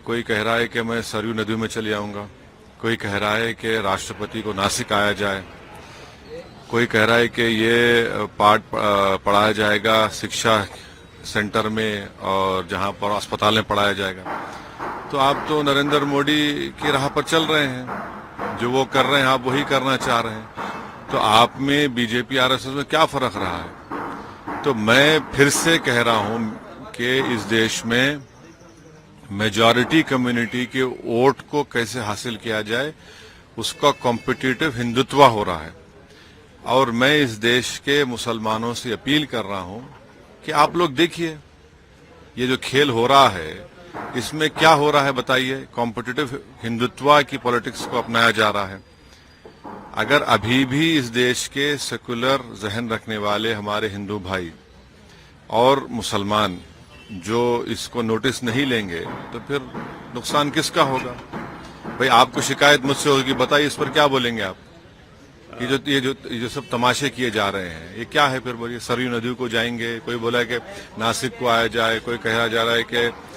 कोई कह रहा है कि मैं सरयू नदी में चले आऊंगा, कोई कह रहा है कि राष्ट्रपति को नासिक आया जाए, कोई कह रहा है कि ये पाठ पढ़ाया जाएगा शिक्षा सेंटर में और जहां पर अस्पताल में पढ़ाया जाएगा। तो आप तो नरेंद्र मोदी की राह पर चल रहे हैं, जो वो कर रहे हैं आप वही करना चाह रहे हैं। तो आप में बीजेपी आरएसएस में क्या फर्क रहा है? तो मैं फिर से कह रहा हूं कि इस देश में मेजॉरिटी कम्युनिटी के वोट को कैसे हासिल किया जाए, उसका कॉम्पिटिटिव हिंदुत्व हो रहा है। और मैं इस देश के मुसलमानों से अपील कर रहा हूं कि आप लोग देखिए, ये जो खेल हो रहा है इसमें क्या हो रहा है बताइए। कॉम्पिटिटिव हिंदुत्व की पॉलिटिक्स को अपनाया जा रहा है। अगर अभी भी इस देश के सेकुलर जहन रखने वाले हमारे हिंदू भाई और मुसलमान जो इसको नोटिस नहीं लेंगे तो फिर नुकसान किसका होगा? भाई आपको शिकायत मुझसे होगी, बताइए इस पर क्या बोलेंगे आप? ये जो सब तमाशे किए जा रहे हैं ये क्या है? फिर बोलिए सरयू नदी को जाएंगे, कोई बोला है कि नासिक को आया जाए, कोई कहा जा रहा है कि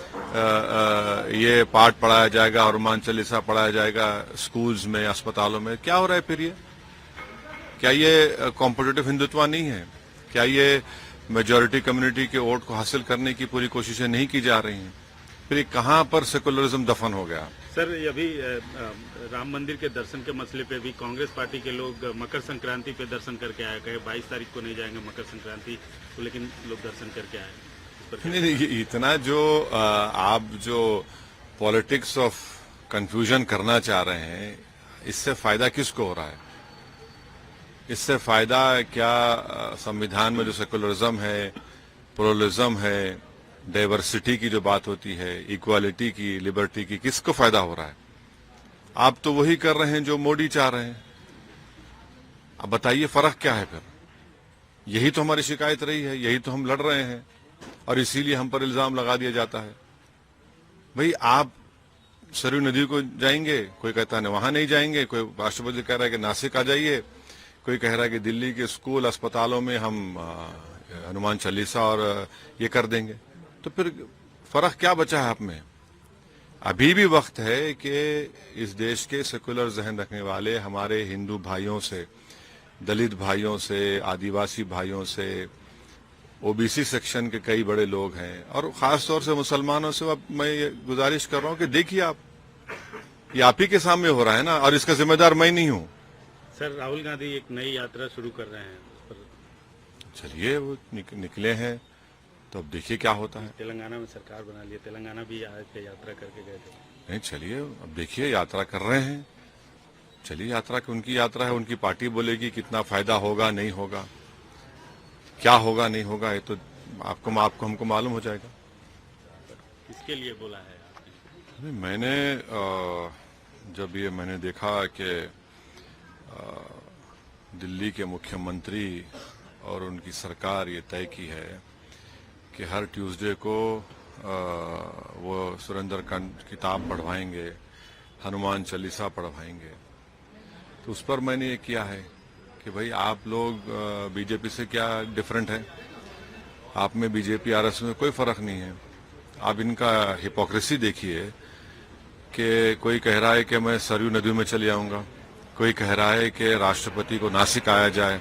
ये पाठ पढ़ाया जाएगा, हनुमान चालीसा पढ़ाया जाएगा स्कूल्स में, अस्पतालों में। क्या हो रहा है फिर ये? क्या ये कॉम्पिटिटिव हिंदुत्व नहीं है? क्या ये मेजॉरिटी कम्युनिटी के वोट को हासिल करने की पूरी कोशिशें नहीं की जा रही हैं? फिर कहां पर सेकुलरिज्म दफन हो गया? सर, अभी राम मंदिर के दर्शन के मसले पे भी कांग्रेस पार्टी के लोग मकर संक्रांति पे दर्शन करके आए, कहे 22 तारीख को नहीं जाएंगे मकर संक्रांति तो, लेकिन लोग दर्शन करके आए। नहीं, इतना जो आप जो पॉलिटिक्स ऑफ कंफ्यूजन करना चाह रहे हैं, इससे फायदा किसको हो रहा है? इससे फायदा क्या संविधान में जो सेकुलरिज्म है, प्लुरलिज्म है, डाइवर्सिटी की जो बात होती है, इक्वालिटी की, लिबर्टी की, किसको फायदा हो रहा है? आप तो वही कर रहे हैं जो मोदी चाह रहे हैं। अब बताइए फर्क क्या है फिर? यही तो हमारी शिकायत रही है, यही तो हम लड़ रहे हैं और इसीलिए हम पर इल्जाम लगा दिया जाता है। भाई आप सरयू नदी को जाएंगे, कोई कहता है वहां नहीं जाएंगे, कोई राष्ट्रपति कह रहा है कि नासिक आ जाइए, कोई कह रहा है कि दिल्ली के स्कूल अस्पतालों में हम हनुमान चालीसा और ये कर देंगे। तो फिर फर्क क्या बचा है आप में? अभी भी वक्त है कि इस देश के सेकुलर जहन रखने वाले हमारे हिंदू भाइयों से, दलित भाइयों से, आदिवासी भाइयों से, ओबीसी सेक्शन के कई बड़े लोग हैं और खास तौर से मुसलमानों से अब मैं ये गुजारिश कर रहा हूं कि देखिए आप, ये आप ही के सामने हो रहा है ना, और इसका जिम्मेदार मैं नहीं हूं। सर, राहुल गांधी एक नई यात्रा शुरू कर रहे हैं, चलिए वो निकले हैं तो अब देखिए क्या होता है। तेलंगाना में सरकार बना लिया, तेलंगाना भी आज के यात्रा करके गए थे। नहीं, चलिए अब देखिए, यात्रा कर रहे हैं, चलिए यात्रा की उनकी यात्रा है, उनकी पार्टी बोलेगी कितना फायदा होगा नहीं होगा, क्या होगा नहीं होगा, ये तो आपको हमको मालूम हो जाएगा। इसके लिए बोला है आपने? मैंने जब ये मैंने देखा कि दिल्ली के मुख्यमंत्री और उनकी सरकार ये तय की है कि हर ट्यूसडे को वो सुरेंद्रकांड किताब पढ़वाएंगे, हनुमान चालीसा पढ़वाएंगे, तो उस पर मैंने ये किया है कि भाई आप लोग बीजेपी से क्या डिफरेंट है? आप में बीजेपी आरएसएस में कोई फर्क नहीं है। आप इनका हिपोक्रेसी देखिए कि कोई कह रहा है कि मैं सरयू नदी में चले आऊंगा, कोई कह रहा है कि राष्ट्रपति को नासिक आया जाए,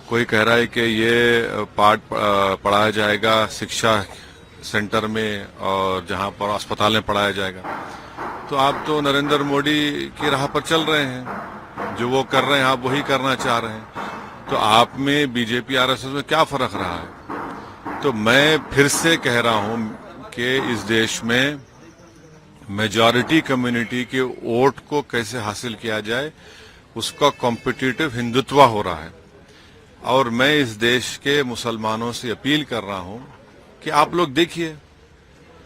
कोई कह रहा है कि ये पाठ पढ़ाया जाएगा शिक्षा सेंटर में और जहां पर अस्पताल में पढ़ाया जाएगा। तो आप तो नरेंद्र मोदी की राह पर चल रहे हैं, जो वो कर रहे हैं आप वही करना चाह रहे हैं। तो आप में बीजेपी आरएसएस में क्या फर्क रहा है? तो मैं फिर से कह रहा हूं कि इस देश में मेजॉरिटी कम्युनिटी के वोट को कैसे हासिल किया जाए, उसका कॉम्पिटिटिव हिंदुत्व हो रहा है। और मैं इस देश के मुसलमानों से अपील कर रहा हूं कि आप लोग देखिए,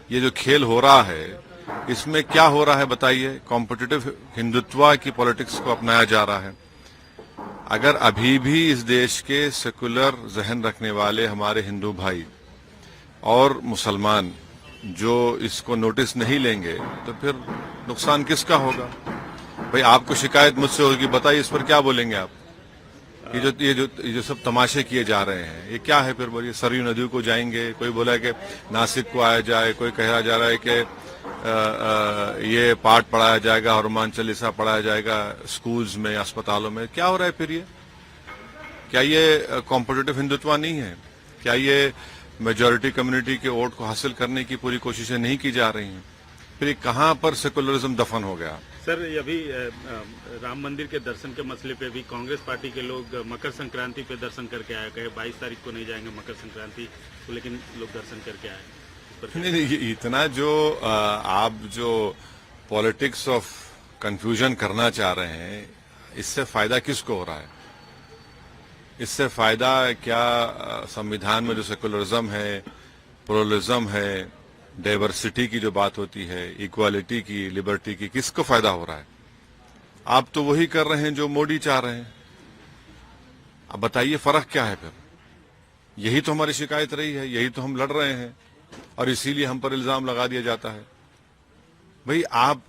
ये जो खेल हो रहा है इसमें क्या हो रहा है बताइए। कॉम्पिटिटिव हिंदुत्व की पॉलिटिक्स को अपनाया जा रहा है। अगर अभी भी इस देश के सेकुलर जहन रखने वाले हमारे हिंदू भाई और मुसलमान जो इसको नोटिस नहीं लेंगे तो फिर नुकसान किसका होगा? भाई आपको शिकायत मुझसे होगी, बताइए इस पर क्या बोलेंगे आप? ये जो सब तमाशे किए जा रहे हैं, ये क्या है? फिर बोलिए सरयू नदी को जाएंगे, कोई बोला है कि नासिक को आया जाए, कोई कहा जा रहा है कि ये पाठ पढ़ाया जाएगा, हनुमान चालीसा पढ़ाया जाएगा स्कूल्स में, अस्पतालों में। क्या हो रहा है फिर ये? क्या ये कॉम्पिटिटिव हिंदुत्व नहीं है? क्या ये मेजॉरिटी कम्युनिटी के वोट को हासिल करने की पूरी कोशिशें नहीं की जा रही हैं? फिर ये कहां पर सेकुलरिज्म दफन हो गया? सर, अभी राम मंदिर के दर्शन के मसले पे भी कांग्रेस पार्टी के लोग मकर संक्रांति पे दर्शन करके आए, कहे 22 तारीख को नहीं जाएंगे मकर संक्रांति, तो लेकिन लोग दर्शन करके आए। नहीं, इतना जो आप जो पॉलिटिक्स ऑफ कंफ्यूजन करना चाह रहे हैं, इससे फायदा किसको हो रहा है? इससे फायदा क्या संविधान में जो सेकुलरिज्म है, प्लुरलिज्म है, डाइवर्सिटी की जो बात होती है, इक्वालिटी की, लिबर्टी की, किसको फायदा हो रहा है? आप तो वही कर रहे हैं जो मोदी चाह रहे हैं। अब बताइए फर्क क्या है फिर? यही तो हमारी शिकायत रही है, यही तो हम लड़ रहे हैं, और इसीलिए हम पर इल्जाम लगा दिया जाता है। भाई आप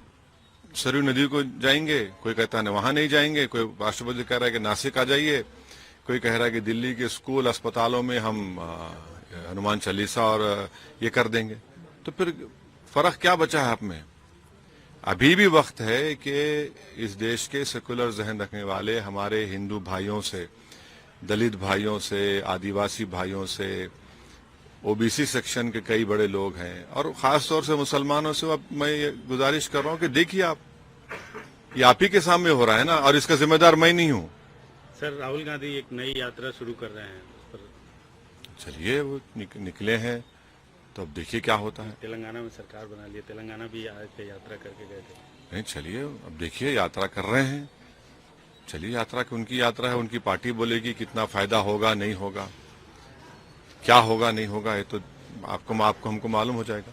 सरयू नदी को जाएंगे, कोई कहता है वहां नहीं जाएंगे, कोई राष्ट्रपति कह रहा है कि नासिक आ जाइए, कोई कह रहा है कि दिल्ली के स्कूल अस्पतालों में हम हनुमान चालीसा और ये कर देंगे। तो फिर फर्क क्या बचा है आप में? अभी भी वक्त है कि इस देश के सेकुलर जहन रखने वाले हमारे हिंदू भाइयों से, दलित भाइयों से, आदिवासी भाइयों से, ओबीसी सेक्शन के कई बड़े लोग हैं, और खास तौर से मुसलमानों से अब मैं ये गुजारिश कर रहा हूं कि देखिए ये आप ही के सामने हो रहा है ना, और इसका जिम्मेदार मैं नहीं हूं। सर, राहुल गांधी एक नई यात्रा शुरू कर रहे हैं, चलिए वो निकले हैं, तो अब देखिए क्या होता है। तेलंगाना में सरकार बना ली, तेलंगाना भी आज पे यात्रा करके गए थे। नहीं, चलिए अब देखिए, यात्रा कर रहे हैं, चलिए यात्रा की उनकी यात्रा है, उनकी पार्टी बोलेगी कितना फायदा होगा नहीं होगा, क्या होगा नहीं होगा, ये तो आपको हमको मालूम हो जाएगा।